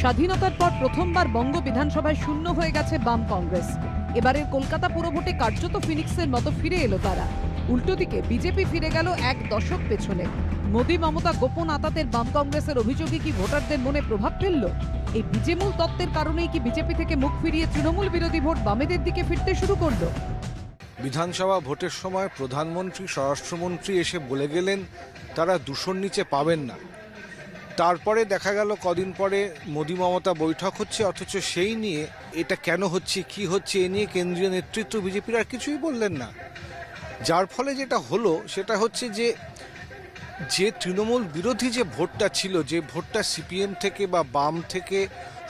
স্বাধীনতার পর প্রথমবার বঙ্গ বিধানসভায় শূন্য হয়ে গেছে বাম কংগ্রেস। এবারের কলকাতা পুরভোটে কার্যত ফিনিক্সের মতো ফিরে এলো তারা। উল্টো দিকে বিজেপি ফিরে গেল এক দশক পেছনে। মোদী মমতা গোপন আতাতের বাম কংগ্রেসের অভিযোগে কি ভোটারদের মনে প্রভাব ফেলল? এই বিজেমূল তত্ত্বের কারণেই কি বিজেপি থেকে মুখ ফিরিয়ে তৃণমূল বিরোধী ভোট বামেদের দিকে ফিরতে শুরু করলো? বিধানসভা ভোটের সময় প্রধানমন্ত্রী, স্বরাষ্ট্রমন্ত্রী এসে বলে গেলেন তারা 200-র নিচে পাবেন না। তারপরে দেখা গেল কদিন পরে মোদী মমতা বৈঠক হচ্ছে, অথচ সেই নিয়ে এটা কেন হচ্ছে, কি হচ্ছে, এ নিয়ে কেন্দ্রীয় নেতৃত্ব বিজেপির আর কিছুই বললেন না। যার ফলে যেটা হলো সেটা হচ্ছে যে তৃণমূল বিরোধী যে ভোটটা ছিল, যে ভোটটা সিপিএম থেকে বা বাম থেকে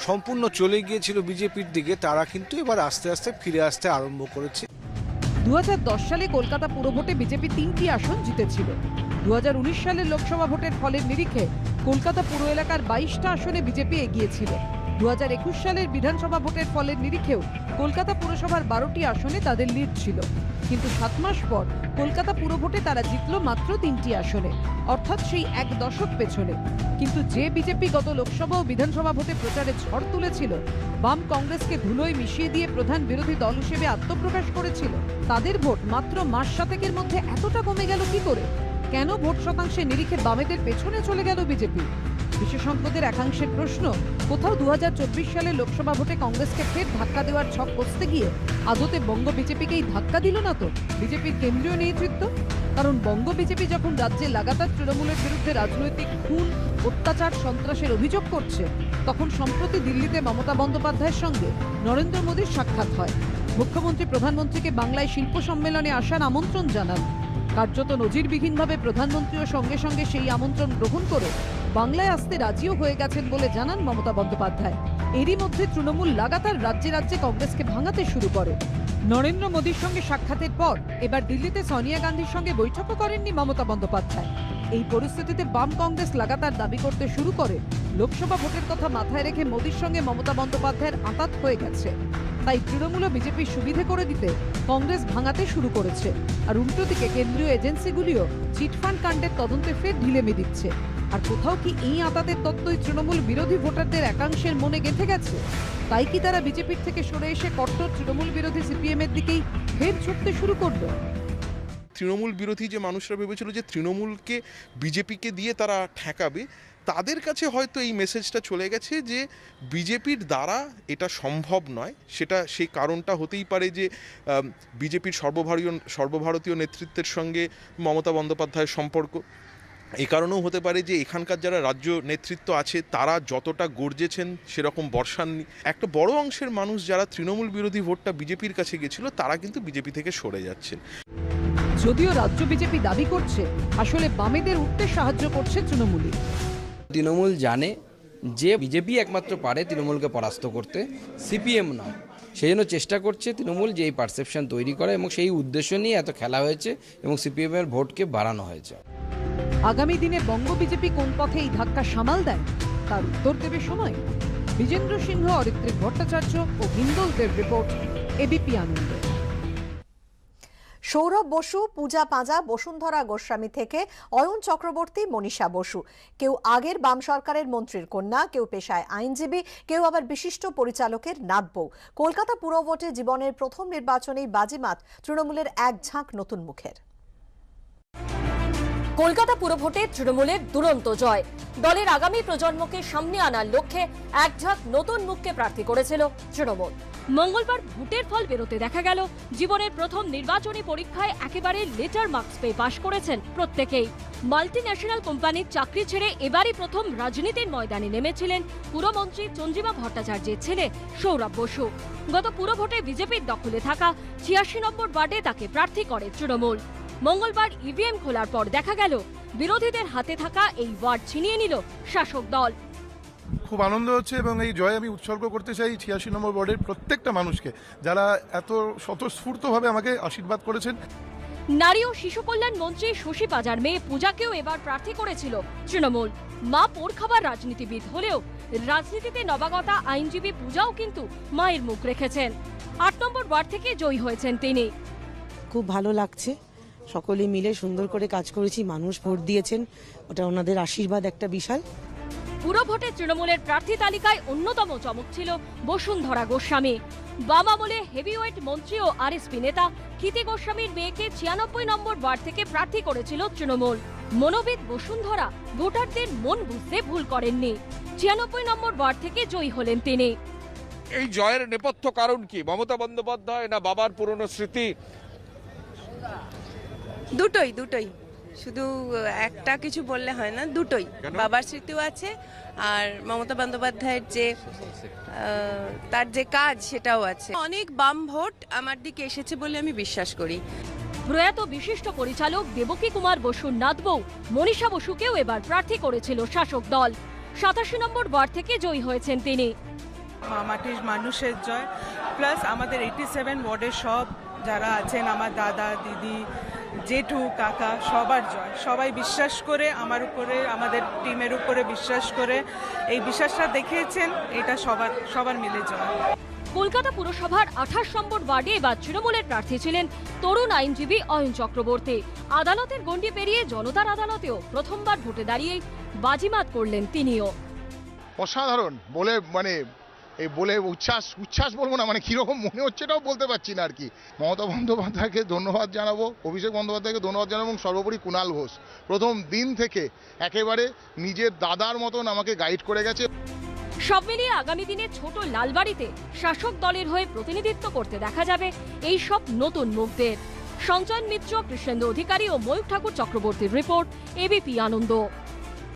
সম্পূর্ণ চলে গিয়েছিল বিজেপির দিকে, তারা কিন্তু এবার আস্তে আস্তে ফিরে আসতে আরম্ভ করেছে। 2010 সালে কলকাতা পুরভোটে বিজেপি 3টি আসন জিতেছিল। 2019 সালের লোকসভা ভোটের ফলের নিরিখে কলকাতা পুর এলাকার 22টা আসনে বিজেপি এগিয়ে ছিল। 2021 সালের বিধানসভা ভোটের ফলের নিরিখেও কলকাতা পুরসভার 12টি আসনে তাদের লিড ছিল। কিন্তু 7 মাস পর কলকাতা পুরভোটে তারা জিতল মাত্র 3টি আসনে, অর্থাৎ সেই এক দশক পেছনে। কিন্তু যে বিজেপি গত লোকসভা ও বিধানসভা ভোটে প্রচারে ঝড় তুলেছিল, বাম কংগ্রেসকে ধুলোয় মিশিয়ে দিয়ে প্রধান বিরোধী দল হিসেবে আত্মপ্রকাশ করেছিল, তাদের ভোট মাত্র মাস 7 মধ্যে এতটা কমে গেল কি করে? কেন ভোট শতাংশে নিরিখে বামেদের পেছনে চলে গেল বিজেপি? বিশেষজ্ঞদের একাংশের প্রশ্ন, কোথাও 2024 সালে লোকসভা ভোটে কংগ্রেসকে ফের ধাক্কা দেওয়ার ছক কষতে গিয়ে আদতে বঙ্গ বিজেপিকেই ধাক্কা দিল না তো বিজেপির কেন্দ্রীয় নেতৃত্ব? কারণ বঙ্গ বিজেপি যখন রাজ্যে লাগাতার তৃণমূলের বিরুদ্ধে রাজনৈতিক খুন, অত্যাচার, সন্ত্রাসের অভিযোগ করছে, তখন সম্প্রতি দিল্লিতে মমতা বন্দ্যোপাধ্যায়ের সঙ্গে নরেন্দ্র মোদীর সাক্ষাৎ হয়। মুখ্যমন্ত্রী প্রধানমন্ত্রীকে বাংলায় শিল্প সম্মেলনে আসার আমন্ত্রণ জানান। কার্যত নজিরবিহীনভাবে প্রধানমন্ত্রীও সঙ্গে সঙ্গে সেই আমন্ত্রণ গ্রহণ করে বাংলায় আসতে রাজিও হয়ে গেছেন বলে জানান মমতা বন্দ্যোপাধ্যায়। এরই মধ্যে তৃণমূল লাগাতার রাজ্যে রাজ্যে কংগ্রেসকে ভাঙাতে শুরু করে। নরেন্দ্র মোদীর সঙ্গে সাক্ষাতের পর এবার দিল্লিতে সোনিয়া গান্ধীর সঙ্গে বৈঠকও করেননি মমতা বন্দ্যোপাধ্যায়। এই পরিস্থিতিতে বাম কংগ্রেস লাগাতার দাবি করতে শুরু করে লোকসভা ভোটের কথা মাথায় রেখে মোদীর সঙ্গে মমতা বন্দ্যোপাধ্যায়ের আঁতাত হয়ে গেছে। তাই তৃণমূল ও বিজেপির সুবিধে করে দিতে কংগ্রেস ভাঙাতে শুরু করেছে। আর উল্টো দিকে কেন্দ্রীয় এজেন্সিগুলিও চিটফান্ড কাণ্ডের তদন্তে ফের ঢিলেমি দিচ্ছে। আর কোথাও কি এই আঁতাতের তত্ত্বই তৃণমূল বিরোধী ভোটারদের একাংশের মনে গেঁথে গেছে? তাই কি তারা বিজেপির থেকে সরে এসে কট্টর তৃণমূল বিরোধী সিপিএম এর দিকেই ফের ছুটতে শুরু করলো? তৃণমূল বিরোধী যে মানুষরা ভেবেছিল যে তৃণমূলকে বিজেপিকে দিয়ে তারা ঠেকাবে, তাদের কাছে হয়তো এই মেসেজটা চলে গেছে যে বিজেপির দ্বারা এটা সম্ভব নয়। সেই কারণটা হতেই পারে যে বিজেপির সর্বভারতীয় নেতৃত্বের সঙ্গে মমতা বন্দ্যোপাধ্যায়ের সম্পর্ক। এই কারণেও হতে পারে যে এখানকার যারা রাজ্য নেতৃত্ব আছে তারা যতটা গর্জেছেন সেরকম বর্ষাননি। একটা বড় অংশের মানুষ যারা তৃণমূল বিরোধী ভোটটা বিজেপির কাছে গেছিল, তারা কিন্তু বিজেপি থেকে সরে যাচ্ছেন। যদিও রাজ্য বিজেপি দাবি করছে আসলে বামেদের উঠতে সাহায্য করছে তৃণমূলই। তৃণমূল জানে যে বিজেপি একমাত্র পারে তৃণমূলকে পরাস্ত করতে, সিপিএম নয়। সেই জন্য চেষ্টা করছে তৃণমূল যে এই পারসেপশন তৈরি করে, এবং সেই উদ্দেশ্য নিয়ে এত খেলা হয়েছে এবং সিপিএমের ভোটকে বাড়ানো হয়েছে। আগামী দিনে বঙ্গ বিজেপি কোন পথে এই ধাক্কা সামাল দেয় তার উত্তর দেবে সময়। বিজেন্দ্র সিংহ, অরিত্রিক ভট্টাচার্য ও হিন্দল দেব রিপোর্ট, এবিপি আনন্দ। সৌরভ বসু, পূজা পাঁজা, বসুন্ধরা গোস্বামী থেকে অয়ন চক্রবর্তী, মনীষা বসু, কেউ আগের বাম সরকারের মন্ত্রীর কন্যা, কেউ পেশায় আইনজীবী, কেউ আবার বিশিষ্ট পরিচালকের নাতবউ। কলকাতা পুরভোটে জীবনের প্রথম নির্বাচনেই বাজিমাত তৃণমূলের এক ঝাঁক নতুন মুখের। কলকাতা পুরভোটে তৃণমূলের দুরন্ত জয়। দলের আগামী প্রজন্মকে সামনে আনার লক্ষ্যে এক ঝাঁক নতুন মুখকে প্রার্থী করেছিল তৃণমূল। মঙ্গলবার ভোটের ফল বেরোতে দেখা গেল জীবনের প্রথম নির্বাচনী পরীক্ষায় একেবারে লেটার মার্কস পেয়ে পাশ করেছেন প্রত্যেকেই। মাল্টি ন্যাশনাল কোম্পানির চাকরি ছেড়ে এবারই প্রথম রাজনীতির ময়দানে নেমেছিলেন পুরমন্ত্রী চন্দ্রিমা ভট্টাচার্যের ছেলে সৌরভ বসু। গত পুরভোটে বিজেপির দখলে থাকা 86 নম্বর ওয়ার্ডে তাকে প্রার্থী করে তৃণমূল। মঙ্গলবার ইভিএম খোলার পর দেখা গেল বিরোধীদের হাতে থাকা এই ওয়ার্ড ছিনিয়ে নিল শাসক দল। খুব আনন্দ হচ্ছে এবং এই জয় আমি উৎসর্গ করতে চাই 86 নম্বর ওয়ার্ডের প্রত্যেকটা মানুষকে, যারা এত স্বতঃস্ফূর্তভাবে আমাকে আশীর্বাদ করেছেন। নারী ও শিশু কল্যাণ মন্ত্রী শশী পাজার মেয়ে পূজাকেও এবার প্রার্থী করেছিল তৃণমূল। মা পোড় খাবার রাজনীতিবিদ হলেও রাজনীতিতে নবাগতা আইনজীবী পূজাও কিন্তু মায়ের মুখ রেখেছেন। 8 নম্বর ওয়ার্ড থেকে জয়ী হয়েছেন তিনি। খুব ভালো লাগছে, সকলে মিলে সুন্দর করে কাজ করেছি, মানুষ ভোট দিয়েছেন, ওটা ওনাদের আশীর্বাদ একটা বিশাল। পুরো ভোটে তৃণমূলের প্রার্থী তালিকায় অন্যতম চমক ছিল বসুন্ধরা গোস্বামী। বাম আমলে হেভিওয়েট মন্ত্রী ও আরএসপি নেতা ক্ষিতি গোস্বামীর মেয়েকে 96 নম্বর ওয়ার্ড থেকে প্রার্থী করেছিল তৃণমূল। মনোবিদ বসুন্ধরা ভোটারদের মন বুঝতে ভুল করেননি। 96 নম্বর ওয়ার্ড থেকে জয়ী হলেন তিনি। এই জয়ের নেপথ্য কারণ কি? মমতা বন্দ্যোপাধ্যায় না বাবার পুরনো স্মৃতি? দুটোই শুধু একটা কিছু বললে হয় না, দুটোই। বাবার স্মৃতিও আছে আর মমতা বন্দ্যোপাধ্যায়ের যে তার যে কাজ সেটাও আছে। অনেক বাম ভোট আমার দিকে এসেছে বলে আমি বিশ্বাস করি। প্রয়াত বিশিষ্ট পরিচালক দেবকী কুমার বসুর নাতবউ মনীষা বসুকেও এবার প্রার্থী করেছিল শাসক দল। 87 নম্বর ওয়ার্ড থেকে জয়ী হয়েছেন তিনি। মাটির মানুষের জয়, প্লাস আমাদের 87 ওয়ার্ডের সব যারা আছেন, আমার দাদা দিদি জেঠু কাকা, সবার জয়। সবাই বিশ্বাস করে আমার উপরে, আমাদের টিমের উপরে বিশ্বাস করে এই বিশ্বাসটা দেখিয়েছেন, এটা সবার মিলে জয়। কলকাতা পুরসভার 28 নম্বর ওয়ার্ডে এবার তৃণমূলের প্রার্থী ছিলেন তরুণ আইনজীবী অয়ন চক্রবর্তী। আদালতের গণ্ডি পেরিয়ে জনতার আদালতেও প্রথমবার ভোটে দাঁড়িয়ে বাজিমাত করলেন তিনিও। অসাধারণ বলে উচ্ছ্বাস বলবো না, কিরকম মনে হচ্ছে এটাও বলতে পারছি না আর কি। মমতা বন্দ্যোপাধ্যায়কে ধন্যবাদ জানাবো, অভিষেক বন্দ্যোপাধ্যায়কে ধন্যবাদ জানাবো এবং সর্বোপরি কুণাল ঘোষ প্রথম দিন থেকে একেবারে নিজের দাদার মতন আমাকে গাইড করে গেছে। সব মিলিয়ে আগামী দিনে ছোট লালবাড়িতে শাসক দলের হয়ে প্রতিনিধিত্ব করতে দেখা যাবে এই সব নতুন মুখদের। সঞ্চয়ন মিত্র, কৃষ্ণেন্দু অধিকারী ও ময়ূর ঠাকুর চক্রবর্তীর রিপোর্ট, এবিপি আনন্দ।